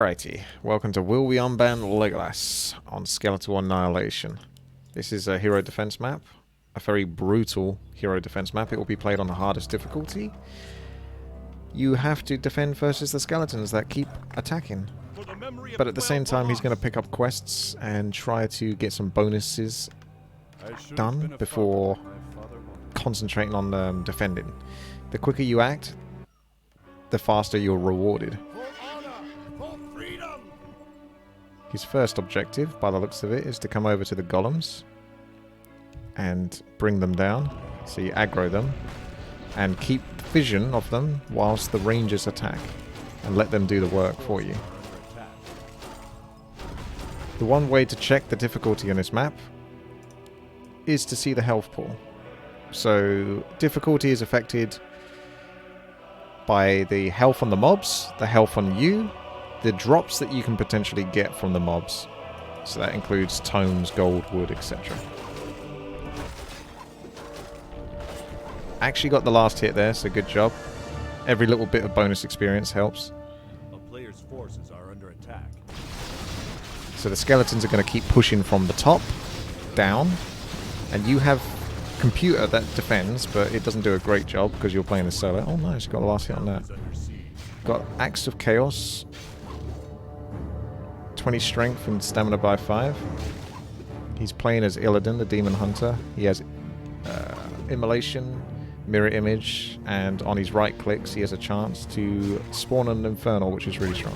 Alrighty, welcome to Will We Unban Legolas on Skeletal Annihilation. This is a hero defense map, a very brutal hero defense map. It will be played on the hardest difficulty. You have to defend versus the skeletons that keep attacking. But at the same time, he's going to pick up quests and try to get some bonuses done before concentrating on defending. The quicker you act, the faster you're rewarded. His first objective, by the looks of it, is to come over to the golems and bring them down. So you aggro them and keep vision of them whilst the rangers attack and let them do the work for you. The one way to check the difficulty on this map is to see the health pool. So difficulty is affected by the health on the mobs, the health on you, the drops that you can potentially get from the mobs. So that includes tomes, gold, wood, etc. Actually got the last hit there, so good job. Every little bit of bonus experience helps. A player's forces are under attack. So the skeletons are going to keep pushing from the top down, and you have computer that defends, but it doesn't do a great job because you're playing a solo. Oh nice, got the last hit on that. Got Axe of Chaos, 20 strength and stamina by 5. He's playing as Illidan, the demon hunter. He has immolation, mirror image, and on his right clicks he has a chance to spawn an infernal, which is really strong.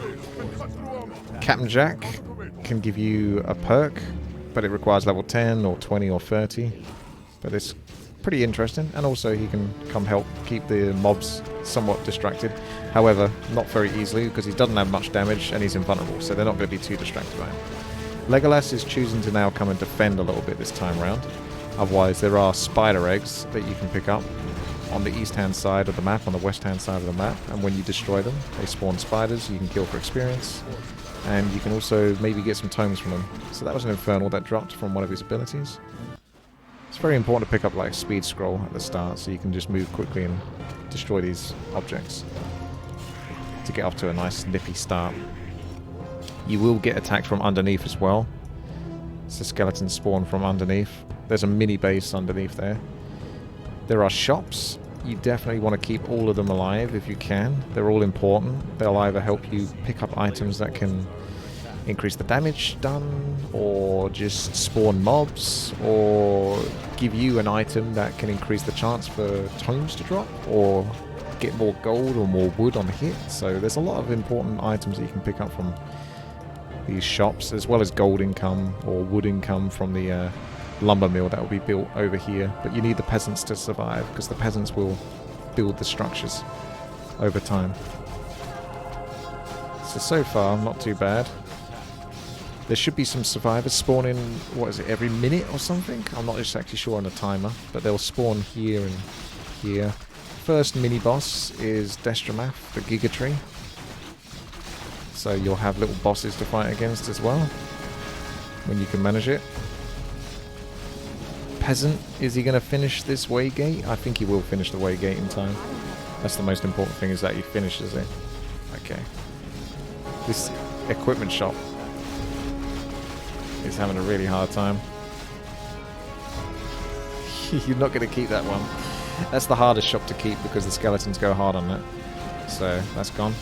Captain Jack can give you a perk, but it requires level 10 or 20 or 30. But it's pretty interesting, and also he can come help keep the mobs somewhat distracted. However, not very easily because he doesn't have much damage and he's invulnerable, so they're not going to be too distracted by him. Legolas is choosing to now come and defend a little bit this time round. Otherwise, there are spider eggs that you can pick up on the east-hand side of the map, on the west-hand side of the map, and when you destroy them, they spawn spiders you can kill for experience, and you can also maybe get some tomes from them. So that was an infernal that dropped from one of his abilities. It's very important to pick up like speed scroll at the start so you can just move quickly and destroy these objects to get off to a nice nippy start. You will get attacked from underneath as well. So skeletons spawn from underneath. There's a mini base underneath there. There are shops. You definitely want to keep all of them alive if you can. They're all important. They'll either help you pick up items that can increase the damage done, or just spawn mobs, or give you an item that can increase the chance for tomes to drop, or get more gold or more wood on hit. So there's a lot of important items that you can pick up from these shops, as well as gold income or wood income from the lumber mill that will be built over here. But you need the peasants to survive, because the peasants will build the structures over time. So far, not too bad. There should be some survivors spawning, what is it, every minute or something? I'm not exactly sure on the timer, but they'll spawn here and here. First mini-boss is Destramath, the Giga Tree. So you'll have little bosses to fight against as well, when you can manage it. Peasant, is he going to finish this waygate? I think he will finish the waygate in time. That's the most important thing, is that he finishes it. Okay. This equipment shop is having a really hard time. You're not going to keep that one. That's the hardest shop to keep because the skeletons go hard on that. So that's gone.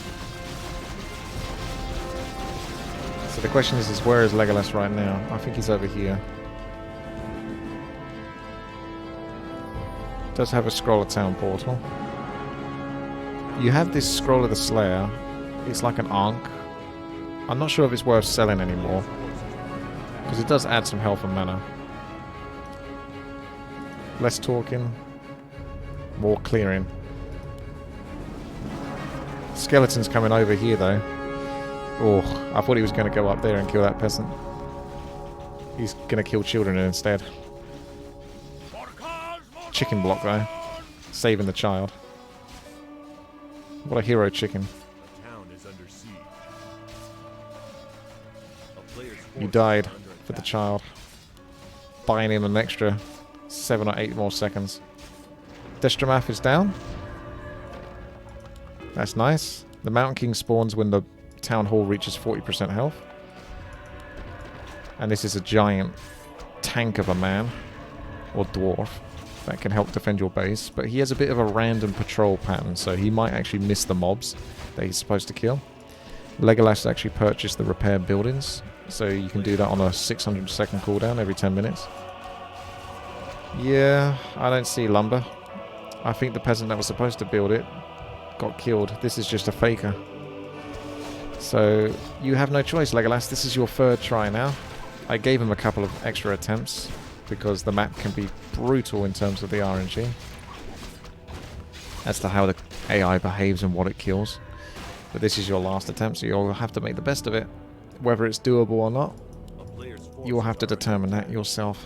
So the question is where is Legolas right now? I think he's over here. Does have a Scroll of Town portal. You have this Scroll of the Slayer. It's like an Ankh. I'm not sure if it's worth selling anymore, because it does add some health and mana. Less talking, more clearing. Skeleton's coming over here though. Oh, I thought he was going to go up there and kill that peasant. He's going to kill children instead. Chicken block though. Saving the child. What a hero chicken. You died for the child. Buying him an extra 7 or 8 more seconds. Destramath is down. That's nice. The Mountain King spawns when the Town Hall reaches 40% health. And this is a giant tank of a man, or dwarf, that can help defend your base. But he has a bit of a random patrol pattern, so he might actually miss the mobs that he's supposed to kill. Legolas actually purchased the repair buildings, so you can do that on a 600-second cooldown every 10 minutes. Yeah, I don't see lumber. I think the peasant that was supposed to build it got killed. This is just a faker. So you have no choice, Legolas. This is your third try now. I gave him a couple of extra attempts because the map can be brutal in terms of the RNG as to how the AI behaves and what it kills. But this is your last attempt, so you'll have to make the best of it. Whether it's doable or not, you'll have to determine that yourself.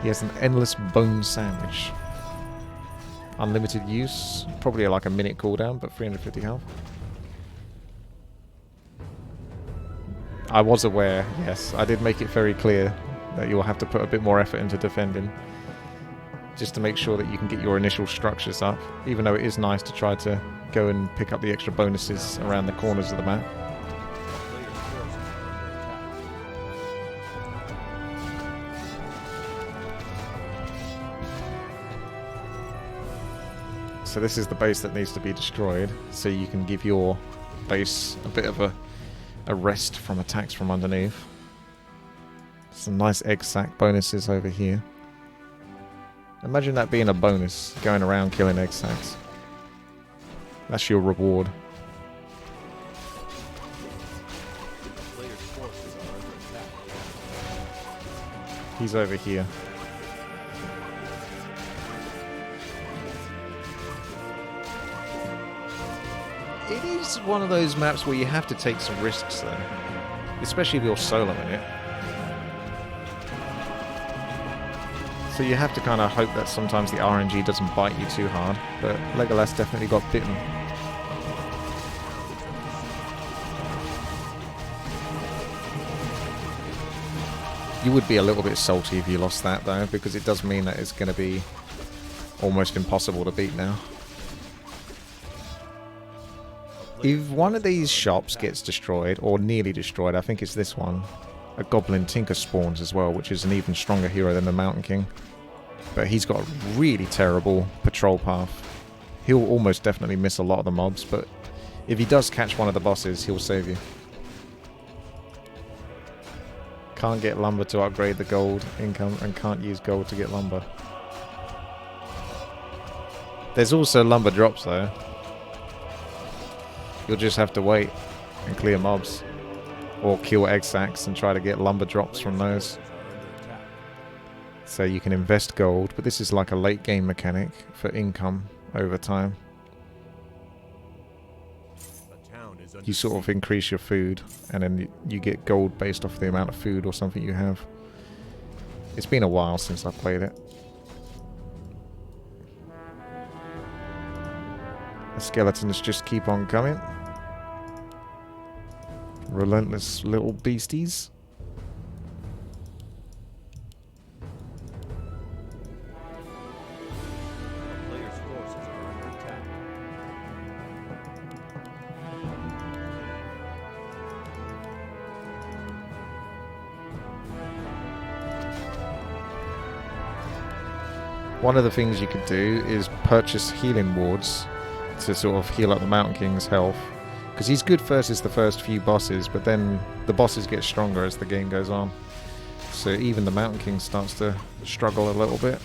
He has an endless bone sandwich. Unlimited use, probably like a minute cooldown, but 350 health. I was aware, yes, I did make it very clear that you'll have to put a bit more effort into defending, just to make sure that you can get your initial structures up, even though it is nice to try to go and pick up the extra bonuses around the corners of the map. So this is the base that needs to be destroyed, so you can give your base a bit of a rest from attacks from underneath. Some nice egg sack bonuses over here. Imagine that being a bonus, going around killing egg sacks. That's your reward. He's over here. It is one of those maps where you have to take some risks though. Especially if you're soloing it. So you have to kind of hope that sometimes the RNG doesn't bite you too hard. But Legolas definitely got bitten. You would be a little bit salty if you lost that though, because it does mean that it's going to be almost impossible to beat now. If one of these shops gets destroyed, or nearly destroyed, I think it's this one, a Goblin Tinker spawns as well, which is an even stronger hero than the Mountain King. But he's got a really terrible patrol path. He'll almost definitely miss a lot of the mobs, but if he does catch one of the bosses, he'll save you. Can't get lumber to upgrade the gold income, and can't use gold to get lumber. There's also lumber drops though. You'll just have to wait and clear mobs, or kill egg sacks and try to get lumber drops from those. So you can invest gold, but this is like a late game mechanic for income over time. You sort of increase your food, and then you get gold based off the amount of food or something you have. It's been a while since I played it. The skeletons just keep on coming. Relentless little beasties. One of the things you could do is purchase healing wards to sort of heal up the Mountain King's health. Because he's good versus the first few bosses, but then the bosses get stronger as the game goes on. So even the Mountain King starts to struggle a little bit.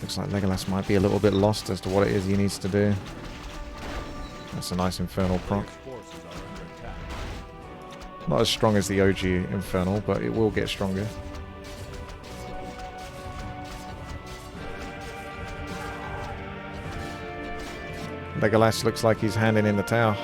Looks like Legolas might be a little bit lost as to what it is he needs to do. That's a nice Infernal proc. Not as strong as the OG Infernal, but it will get stronger. Legolas looks like he's handing in the towel.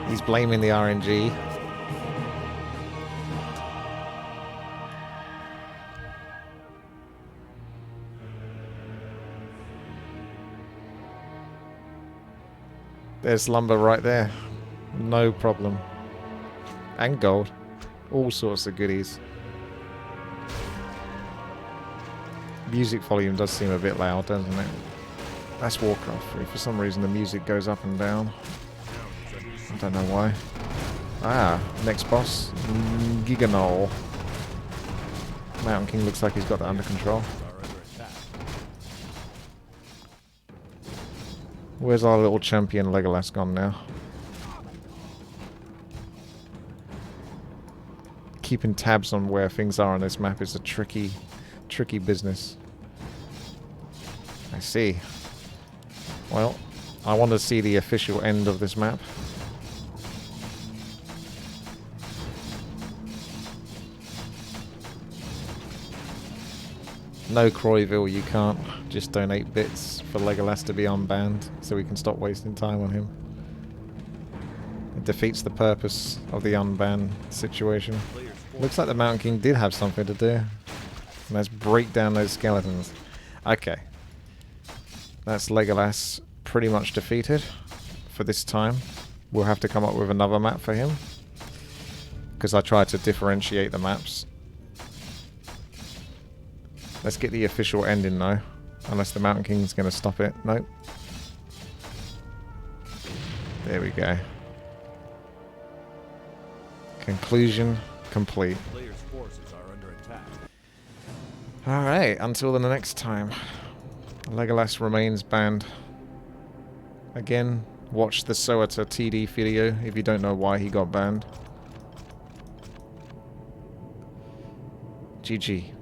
He's blaming the RNG. There's lumber right there. No problem. And gold. All sorts of goodies. Music volume does seem a bit loud, doesn't it? That's Warcraft 3. For some reason the music goes up and down. I don't know why. Ah, next boss. Giganol. Mountain King looks like he's got that under control. Where's our little champion Legolas gone now? Keeping tabs on where things are on this map is a tricky business. I see. Well, I want to see the official end of this map. No, Croyville, you can't. Just donate bits for Legolas to be unbanned so we can stop wasting time on him. It defeats the purpose of the unban situation. Looks like the Mountain King did have something to do. Let's break down those skeletons. Okay. That's Legolas pretty much defeated for this time. We'll have to come up with another map for him, because I tried to differentiate the maps. Let's get the official ending though. Unless the Mountain King's going to stop it. Nope. There we go. Conclusion complete. Players' forces are under attack. Alright, until the next time. Legolas remains banned. Again, watch the Soata TD video if you don't know why he got banned. GG.